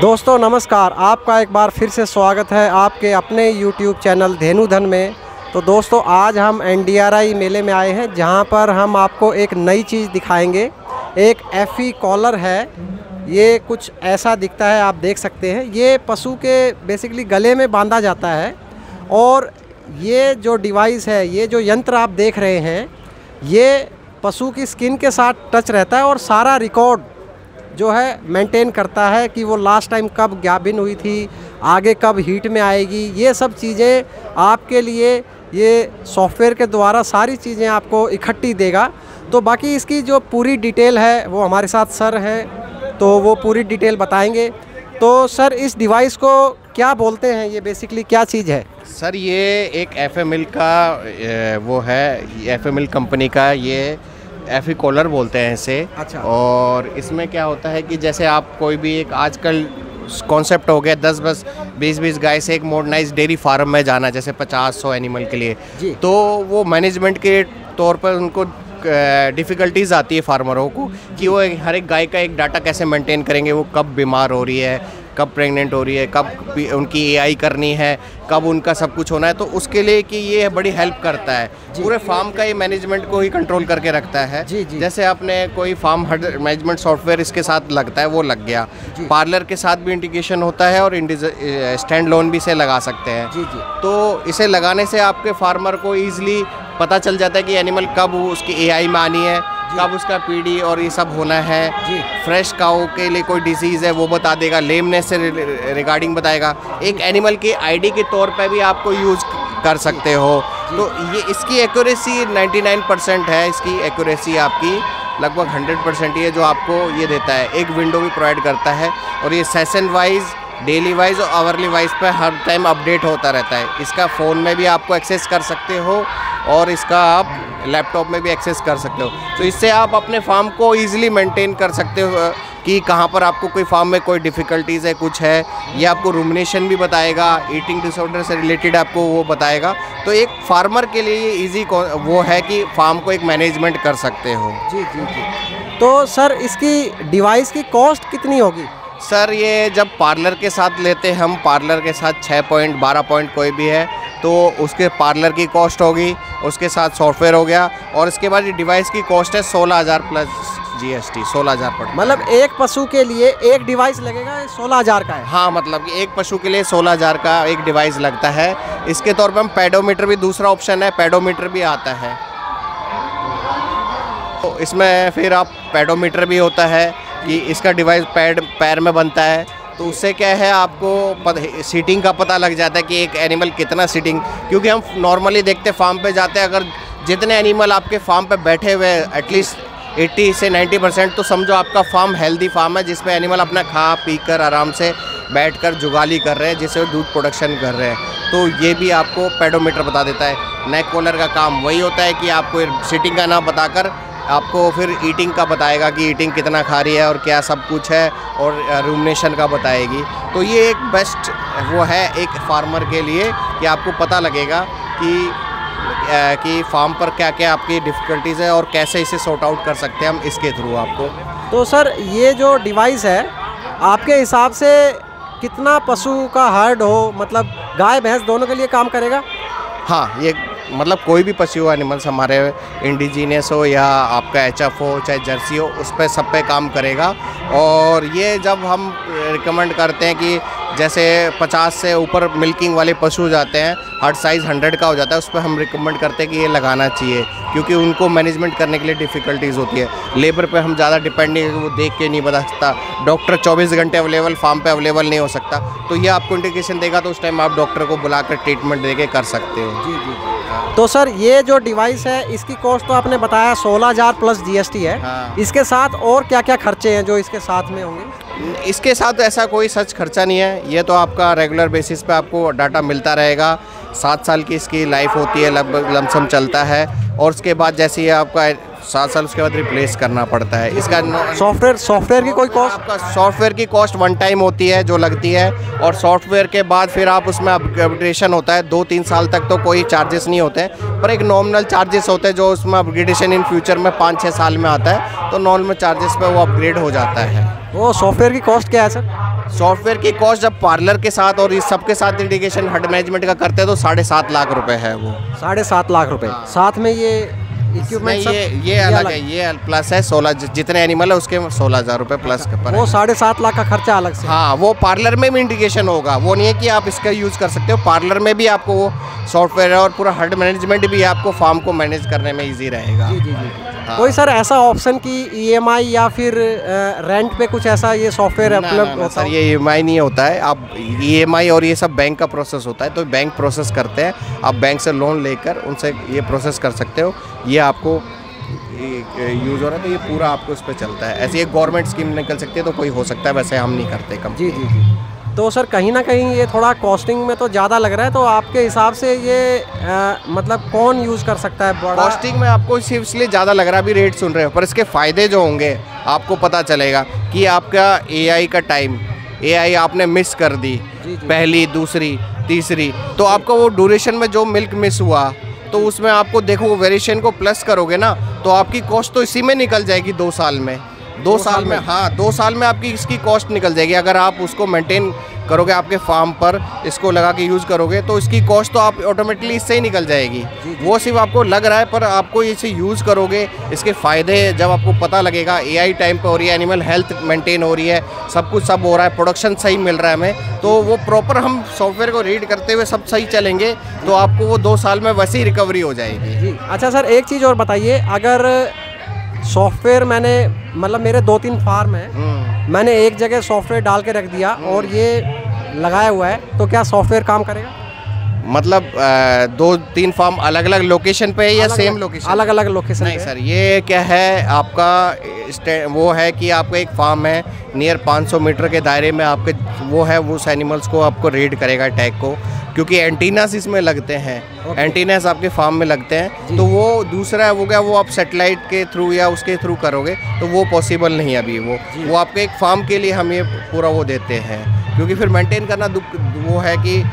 दोस्तों नमस्कार, आपका एक बार फिर से स्वागत है आपके अपने YouTube चैनल धेनुधन में। तो दोस्तों आज हम NDRI मेले में आए हैं, जहां पर हम आपको एक नई चीज़ दिखाएंगे। एक FE कॉलर है, ये कुछ ऐसा दिखता है, आप देख सकते हैं। ये पशु के बेसिकली गले में बांधा जाता है और ये जो डिवाइस है, ये जो यंत्र आप देख रहे हैं, ये पशु की स्किन के साथ टच रहता है और सारा रिकॉर्ड जो है मेंटेन करता है कि वो लास्ट टाइम कब गाभिन हुई थी, आगे कब हीट में आएगी। ये सब चीज़ें आपके लिए ये सॉफ्टवेयर के द्वारा सारी चीज़ें आपको इकट्ठी देगा। तो बाकी इसकी जो पूरी डिटेल है वो हमारे साथ सर हैं, तो वो पूरी डिटेल बताएंगे। तो सर इस डिवाइस को क्या बोलते हैं, ये बेसिकली क्या चीज़ है? सर ये एक FML का वो है, FML कंपनी का ये FE कॉलर बोलते हैं इसे। अच्छा। और इसमें क्या होता है कि जैसे आप कोई भी एक आजकल कॉन्सेप्ट हो गया 10 20 गाय से एक मॉडर्नाइज डेयरी फार्म में जाना, जैसे 50-100 एनिमल के लिए जी। तो वो मैनेजमेंट के तौर पर उनको डिफ़िकल्टीज़ आती है फार्मरों को कि वो हर एक गाय का एक डाटा कैसे मेंटेन करेंगे, वो कब बीमार हो रही है, कब प्रेग्नेंट हो रही है, कब उनकी AI करनी है, कब उनका सब कुछ होना है। तो उसके लिए कि ये बड़ी हेल्प करता है, पूरे फार्म का ये मैनेजमेंट को ही कंट्रोल करके रखता है। जी, जी। जैसे आपने कोई फार्म मैनेजमेंट सॉफ्टवेयर इसके साथ लगता है, वो लग गया। पार्लर के साथ भी इंटीग्रेशन होता है और स्टैंड लोन भी से लगा सकते हैं। जी जी। तो इसे लगाने से आपके फार्मर को ईजिली पता चल जाता है कि एनिमल कब उसकी AI में आनी है, कब उसका PD और ये सब होना है। जी। फ्रेश काऊ के लिए कोई डिजीज़ है वो बता देगा, लेमनेस से रिगार्डिंग बताएगा। एक एनिमल की ID के तौर पे भी आपको यूज़ कर सकते हो। तो ये इसकी एक्यूरेसी 99% है, इसकी एक्यूरेसी आपकी लगभग 100% है, जो आपको ये देता है। एक विंडो भी प्रोवाइड करता है और ये सेशन वाइज, डेली वाइज और आवरली वाइज पे हर टाइम अपडेट होता रहता है। इसका फ़ोन में भी आपको एक्सेस कर सकते हो और इसका आप लैपटॉप में भी एक्सेस कर सकते हो। तो इससे आप अपने फार्म को ईजिली मेंटेन कर सकते हो कि कहाँ पर आपको कोई फार्म में कोई डिफ़िकल्टीज़ है, कुछ है। ये आपको रूमिनेशन भी बताएगा, ईटिंग डिसऑर्डर से रिलेटेड आपको वो बताएगा। तो एक फार्मर के लिए ये ईजी वो है कि फार्म को एक मैनेजमेंट कर सकते हो। जी जी जी। तो सर इसकी डिवाइस की कॉस्ट कितनी होगी? सर ये जब पार्लर के साथ लेते हैं हम, पार्लर के साथ 6 पॉइंट 12 पॉइंट कोई भी है तो उसके पार्लर की कॉस्ट होगी, उसके साथ सॉफ्टवेयर हो गया और इसके बाद ये डिवाइस की कॉस्ट है 16,000 प्लस GST, 16,000 पड़ता है। मतलब एक पशु के लिए एक डिवाइस लगेगा, 16,000 का है? हाँ, मतलब कि एक पशु के लिए 16,000 का एक डिवाइस लगता है। इसके तौर पर हम पेडोमीटर भी, दूसरा ऑप्शन है, पेडोमीटर भी आता है। तो इसमें फिर आप पेडोमीटर भी होता है कि इसका डिवाइस पैर में बनता है, तो उससे क्या है आपको सीटिंग का पता लग जाता है कि एक एनिमल कितना सीटिंग, क्योंकि हम नॉर्मली देखते फार्म पे जाते हैं, अगर जितने एनिमल आपके फार्म पे बैठे हुए हैं एटलीस्ट 80 से 90%, तो समझो आपका फार्म हेल्दी फार्म है जिसमें एनिमल अपना खा पी कर आराम से बैठकर जुगाली कर रहे हैं, जिससे वो दूध प्रोडक्शन कर रहे हैं। तो ये भी आपको पेडोमीटर बता देता है। नेक कॉलर का काम वही होता है कि आपको सीटिंग का नाम बताकर आपको फिर ईटिंग का बताएगा कि ईटिंग कितना खा रही है और क्या सब कुछ है, और रूमिनेशन का बताएगी। तो ये एक बेस्ट वो है एक फार्मर के लिए कि आपको पता लगेगा कि फार्म पर क्या क्या आपकी डिफ़िकल्टीज़ है और कैसे इसे सॉर्ट आउट कर सकते हैं हम इसके थ्रू आपको। तो सर ये जो डिवाइस है आपके हिसाब से कितना पशु का हर्ड हो, मतलब गाय भैंस दोनों के लिए काम करेगा? हाँ, ये मतलब कोई भी पशु एनिमल्स हमारे इंडिजीनियस हो या आपका HF हो चाहे जर्सी हो, उस पर सब पे काम करेगा। और ये जब हम रिकमेंड करते हैं कि जैसे 50 से ऊपर मिल्किंग वाले पशु जाते हैं, हर्ड साइज़ 100 का हो जाता है, उस पर हम रिकमेंड करते हैं कि ये लगाना चाहिए, क्योंकि उनको मैनेजमेंट करने के लिए डिफ़िकल्टीज़ होती है। लेबर पे हम ज़्यादा डिपेंड नहीं, वो देख के नहीं बता सकता, डॉक्टर 24 घंटे अवेलेबल फार्म पे अवेलेबल नहीं हो सकता। तो ये आपको इंडिकेशन देगा, तो उस टाइम आप डॉक्टर को बुलाकर ट्रीटमेंट दे के कर सकते हो। जी जी। तो सर ये जो डिवाइस है इसकी कॉस्ट तो आपने बताया 16,000 प्लस GST है। हाँ। इसके साथ और क्या क्या खर्चे हैं जो इसके साथ में होंगे? इसके साथ ऐसा कोई सच खर्चा नहीं है, ये तो आपका रेगुलर बेसिस पे आपको डाटा मिलता रहेगा। 7 साल की इसकी लाइफ होती है, लगभग लमसम चलता है। और उसके बाद जैसे ही आपका 7 साल उसके बाद रिप्लेस करना पड़ता है। इसका सॉफ्टवेयर की कोई कॉस्ट? आपका सॉफ्टवेयर की कॉस्ट वन टाइम होती है जो लगती है, और सॉफ्टवेयर के बाद फिर आप उसमें अपग्रेडेशन होता है। 2-3 साल तक तो कोई चार्जेस नहीं होते हैं, पर एक नॉमिनल चार्जेस होते हैं जो उसमें अपग्रेडेशन इन फ्यूचर में 5-6 साल में आता है, तो नॉर्मल चार्जेस पे वो अपग्रेड हो जाता है। वो सॉफ्टवेयर की कॉस्ट क्या है सर? सॉफ्टवेयर की कॉस्ट जब पार्लर के साथ और इस सबके साथ इंटीग्रेशन हट मैनेजमेंट का करते हैं तो 7.5 लाख रुपए है वो। 7.5 लाख रुपए। साथ में ये इक्विपमेंट सब ये अलग है, ये प्लस है 16 जितने एनिमल है उसके 16,000 रुपए प्लस पर। वो 7.5 लाख का खर्चा अलग से? हाँ, वो पार्लर में भी इंटीग्रेशन होगा, वो नहीं है कि आप इसका यूज़ कर सकते हो, पार्लर में भी आपको वो सॉफ्टवेयर है और पूरा हट मैनेजमेंट भी आपको फार्म को मैनेज करने में ईजी रहेगा। जी जी जी। हाँ। कोई सर ऐसा ऑप्शन की EMI या फिर रेंट पे कुछ ऐसा ये सॉफ्टवेयर उपलब्ध होता है? सर ये EMI नहीं होता है, आप EMI और ये सब बैंक का प्रोसेस होता है, तो बैंक प्रोसेस करते हैं, आप बैंक से लोन लेकर उनसे ये प्रोसेस कर सकते हो, ये आपको यूज़ हो रहा है तो ये पूरा आपको इस पर चलता है। ऐसी एक गवर्नमेंट स्कीम निकल सकती है तो कोई हो सकता है, वैसे हम नहीं करते कम। जी जी जी। तो सर कहीं ना कहीं ये थोड़ा कॉस्टिंग में तो ज़्यादा लग रहा है, तो आपके हिसाब से ये मतलब कौन यूज़ कर सकता है? बड़ा कॉस्टिंग में आपको सिर्फ इसलिए ज़्यादा लग रहा है, अभी रेट सुन रहे हो, पर इसके फ़ायदे जो होंगे आपको पता चलेगा कि आपका AI का टाइम, AI आपने मिस कर दी पहली, दूसरी, तीसरी, तो आपका वो ड्यूरेशन में जो मिल्क मिस हुआ तो उसमें आपको देखो वेरिएशन को प्लस करोगे ना तो आपकी कॉस्ट तो इसी में निकल जाएगी 2 साल में। 2 साल में, हाँ 2 साल में आपकी इसकी कॉस्ट निकल जाएगी। अगर आप उसको मेंटेन करोगे आपके फार्म पर, इसको लगा के यूज़ करोगे तो इसकी कॉस्ट तो आप ऑटोमेटिकली इससे ही निकल जाएगी। वो सिर्फ आपको लग रहा है, पर आपको इसे यूज़ करोगे इसके फ़ायदे जब आपको पता लगेगा, AI टाइम पे हो रही है, एनिमल हेल्थ मेंटेन हो रही है, सब कुछ सब हो रहा है, प्रोडक्शन सही मिल रहा है हमें, तो वो प्रॉपर हम सॉफ्टवेयर को रीड करते हुए सब सही चलेंगे तो आपको वो 2 साल में वैसे ही रिकवरी हो जाएगी। जी। अच्छा सर एक चीज़ और बताइए, अगर सॉफ्टवेयर मैंने मतलब मेरे 2-3 फार्म हैं, मैंने एक जगह सॉफ्टवेयर डाल के रख दिया और ये लगाया हुआ है, तो क्या सॉफ्टवेयर काम करेगा? मतलब 2-3 फार्म अलग अलग लोकेशन पे है या सेम लोकेशन? अलग अलग लोकेशन। नहीं सर, ये क्या है आपका वो है कि आपका एक फार्म है नियर 500 मीटर के दायरे में, आपके वो है उस एनिमल्स को आपको रीड करेगा टैग को, क्योंकि एंटीनास इसमें लगते हैं, एंटीनास आपके फार्म में लगते हैं, तो वो दूसरा वो क्या वो आप सेटेलाइट के थ्रू या उसके थ्रू करोगे तो वो पॉसिबल नहीं अभी। वो आपके एक फार्म के लिए हम ये पूरा वो देते हैं, क्योंकि फिर मेंटेन करना वो है कि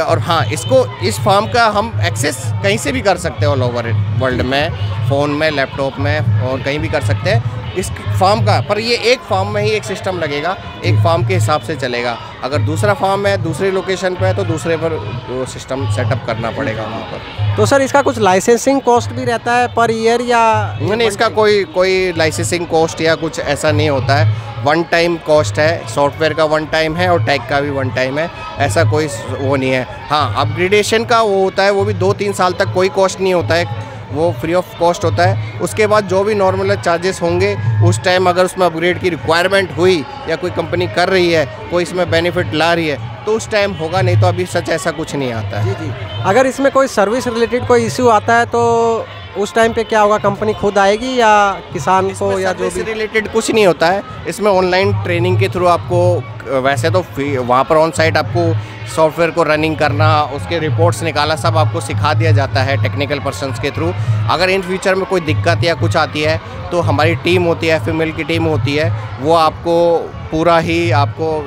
और हाँ, इसको इस फार्म का हम एक्सेस कहीं से भी कर सकते हैं ऑल ओवर वर्ल्ड में, फ़ोन में, लैपटॉप में, और कहीं भी कर सकते हैं इस फार्म का, पर ये एक फार्म में ही एक सिस्टम लगेगा, एक फार्म के हिसाब से चलेगा। अगर दूसरा फार्म है दूसरे लोकेशन पे है तो दूसरे पर वो सिस्टम सेटअप करना पड़ेगा वहाँ पर। तो सर इसका कुछ लाइसेंसिंग कॉस्ट भी रहता है पर ईयर या? नहीं, इसका कोई लाइसेंसिंग कॉस्ट या कुछ ऐसा नहीं होता है, वन टाइम कॉस्ट है, सॉफ्टवेयर का वन टाइम है और टैग का भी वन टाइम है, ऐसा कोई वो नहीं है। हाँ, अपग्रेडेशन का वो होता है, वो भी 2-3 साल तक कोई कॉस्ट नहीं होता है, वो फ्री ऑफ कॉस्ट होता है। उसके बाद जो भी नॉर्मल चार्जेस होंगे उस टाइम अगर उसमें अपग्रेड की रिक्वायरमेंट हुई या कोई कंपनी कर रही है, कोई इसमें बेनिफिट ला रही है तो उस टाइम होगा, नहीं तो अभी सच ऐसा कुछ नहीं आता है। जी। अगर इसमें कोई सर्विस रिलेटेड कोई इश्यू आता है तो उस टाइम पे क्या होगा? कंपनी खुद आएगी या किसान को या जो भी? रिलेटेड कुछ नहीं होता है इसमें, ऑनलाइन ट्रेनिंग के थ्रू आपको वैसे तो वहाँ पर ऑन साइट आपको सॉफ्टवेयर को रनिंग करना, उसके रिपोर्ट्स निकाला, सब आपको सिखा दिया जाता है टेक्निकल पर्सन्स के थ्रू। अगर इन फ्यूचर में कोई दिक्कत या कुछ आती है तो हमारी टीम होती है, फीमेल की टीम होती है, वो आपको पूरा ही आपको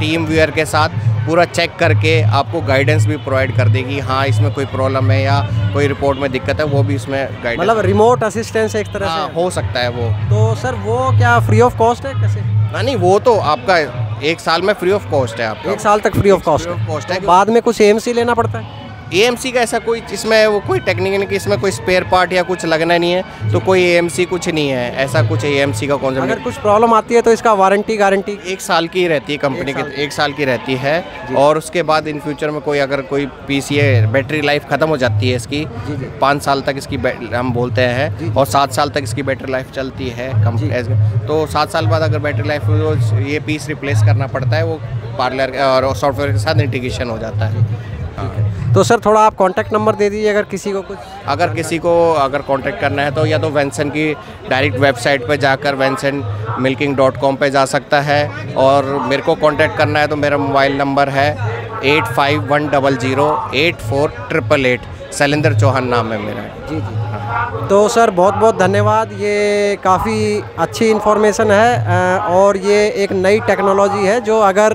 टीम व्यूअर के साथ पूरा चेक करके आपको गाइडेंस भी प्रोवाइड कर देगी। हाँ, इसमें कोई प्रॉब्लम है या कोई रिपोर्ट में दिक्कत है, वो भी इसमें गाइडेंस, मतलब रिमोट असिस्टेंस एक तरह से हो सकता है वो। तो सर वो क्या फ्री ऑफ कॉस्ट है कैसे? नहीं, वो तो आपका 1 साल में फ्री ऑफ कॉस्ट है, आपका 1 साल तक फ्री ऑफ कॉस्ट है। बाद में कुछ AMC लेना पड़ता है? AMC का ऐसा कोई इसमें वो कोई टेक्निकल कि इसमें कोई स्पेयर पार्ट या कुछ लगना नहीं है, तो कोई AMC कुछ नहीं है, ऐसा कुछ AMC का कॉन्सेप्ट। अगर कुछ प्रॉब्लम आती है तो इसका वारंटी गारंटी 1 साल की रहती है, कंपनी की 1 साल की रहती है, और उसके बाद इन फ्यूचर में कोई अगर कोई PCA बैटरी लाइफ ख़त्म हो जाती है इसकी, 5 साल तक इसकी हम बोलते हैं, और 7 साल तक इसकी बैटरी लाइफ चलती है तो 7 साल बाद अगर बैटरी लाइफ ये पीस रिप्लेस करना पड़ता है, वो पार्लर और सॉफ्टवेयर के साथ इंटीग्रेशन हो जाता है। तो सर थोड़ा आप कांटेक्ट नंबर दे दीजिए अगर किसी को अगर कांटेक्ट करना है तो या तो वेंसन की डायरेक्ट वेबसाइट पे जाकर vensenmilking.com पे जा सकता है, और मेरे को कांटेक्ट करना है तो मेरा मोबाइल नंबर है 8510084888। शैलेंद्र चौहान नाम है मेरा। जी। तो सर बहुत बहुत धन्यवाद, ये काफ़ी अच्छी इन्फॉर्मेशन है और ये एक नई टेक्नोलॉजी है जो अगर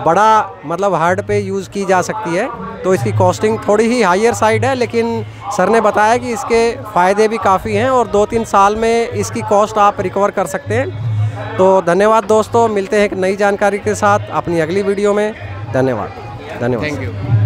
बड़ा मतलब हार्ड पे यूज़ की जा सकती है तो इसकी कॉस्टिंग थोड़ी ही हायर साइड है, लेकिन सर ने बताया कि इसके फ़ायदे भी काफ़ी हैं और 2-3 साल में इसकी कॉस्ट आप रिकवर कर सकते हैं। तो धन्यवाद दोस्तों, मिलते हैं एक नई जानकारी के साथ अपनी अगली वीडियो में। धन्यवाद। Thank you.